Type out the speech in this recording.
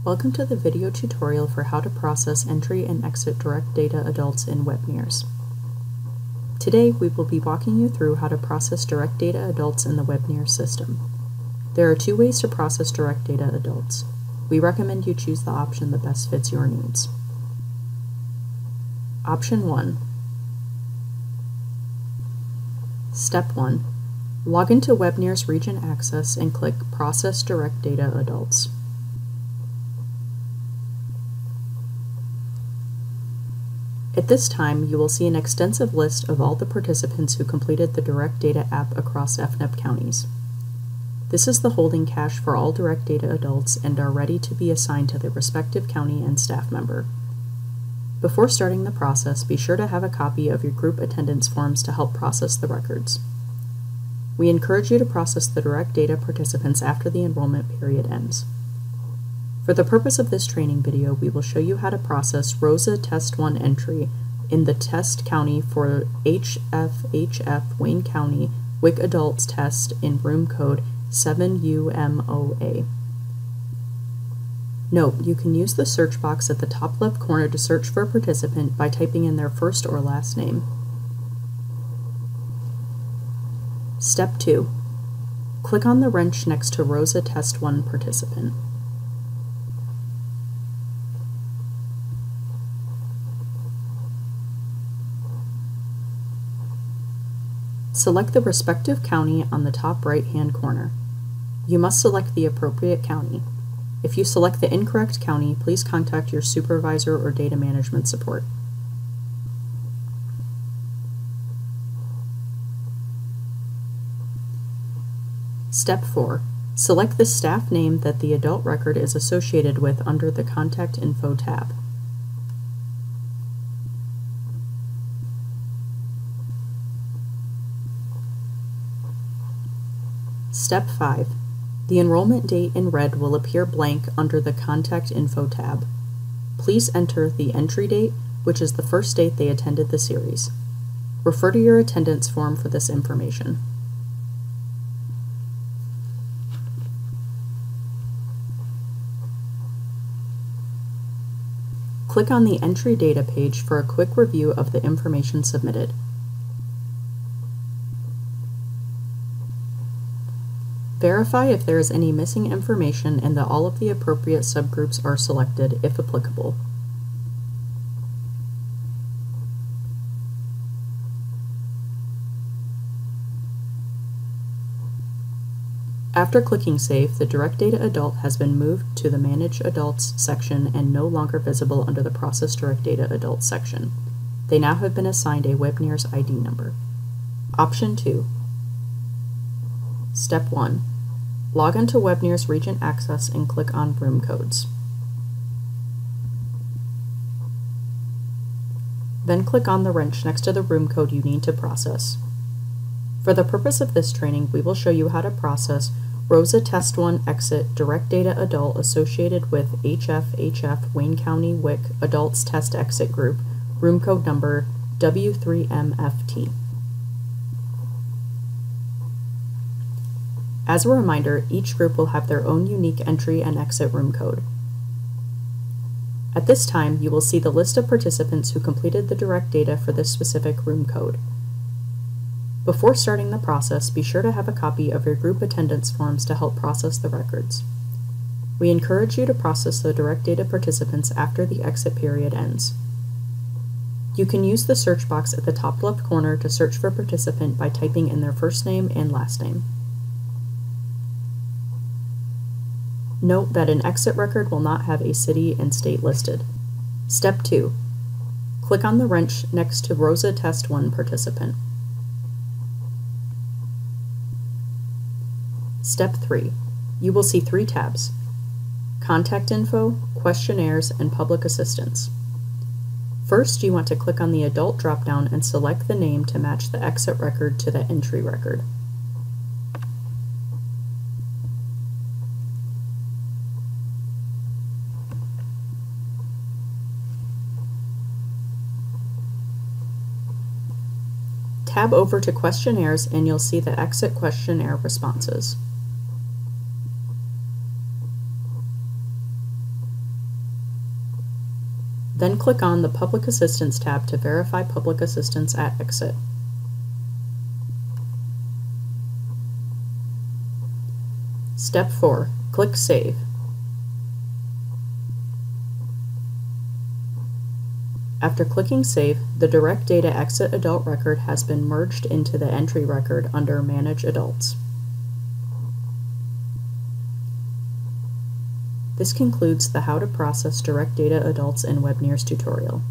Welcome to the video tutorial for how to process entry and exit direct data adults in WebNEERS. Today we will be walking you through how to process direct data adults in the WebNEERS system. There are two ways to process direct data adults. We recommend you choose the option that best fits your needs. Option 1. Step 1. Log into WebNEERS Region Access and click Process Direct Data Adults. At this time, you will see an extensive list of all the participants who completed the Direct Data App across FNEP counties. This is the holding cache for all direct data adults and are ready to be assigned to the respective county and staff member. Before starting the process, be sure to have a copy of your group attendance forms to help process the records. We encourage you to process the direct data participants after the enrollment period ends. For the purpose of this training video, we will show you how to process ROSA Test 1 entry in the test county for HF Wayne County WIC Adults Test in room code 7UMOA. Note, you can use the search box at the top left corner to search for a participant by typing in their first or last name. Step 2. Click on the wrench next to ROSA Test 1 participant. Select the respective county on the top right-hand corner. You must select the appropriate county. If you select the incorrect county, please contact your supervisor or data management support. Step 4. Select the staff name that the adult record is associated with under the Contact Info tab. Step 5. The enrollment date in red will appear blank under the Contact Info tab. Please enter the entry date, which is the first date they attended the series. Refer to your attendance form for this information. Click on the Entry Data page for a quick review of the information submitted. Verify if there is any missing information and that all of the appropriate subgroups are selected, if applicable. After clicking Save, the Direct Data Adult has been moved to the Manage Adults section and no longer visible under the Process Direct Data Adults section. They now have been assigned a WebNEERS ID number. Option 2. Step 1. Log into WebNEERS Region Access and click on Room Codes. Then click on the wrench next to the room code you need to process. For the purpose of this training, we will show you how to process ROSA Test 1 Exit Direct Data Adult associated with HF Wayne County WIC Adults Test Exit Group, room code number W3MFT. As a reminder, each group will have their own unique entry and exit room code. At this time, you will see the list of participants who completed the direct data for this specific room code. Before starting the process, be sure to have a copy of your group attendance forms to help process the records. We encourage you to process the direct data participants after the exit period ends. You can use the search box at the top left corner to search for a participant by typing in their first name and last name. Note that an exit record will not have a city and state listed. Step 2. Click on the wrench next to ROSA Test 1 participant. Step 3. You will see 3 tabs: Contact Info, Questionnaires, and Public Assistance. First, you want to click on the Adult dropdown and select the name to match the exit record to the entry record. Tab over to Questionnaires and you'll see the exit questionnaire responses. Then click on the Public Assistance tab to verify public assistance at exit. Step 4. Click Save. After clicking Save, the Direct Data Exit Adult record has been merged into the entry record under Manage Adults. This concludes the How to Process Direct Data Adults in WebNEERS tutorial.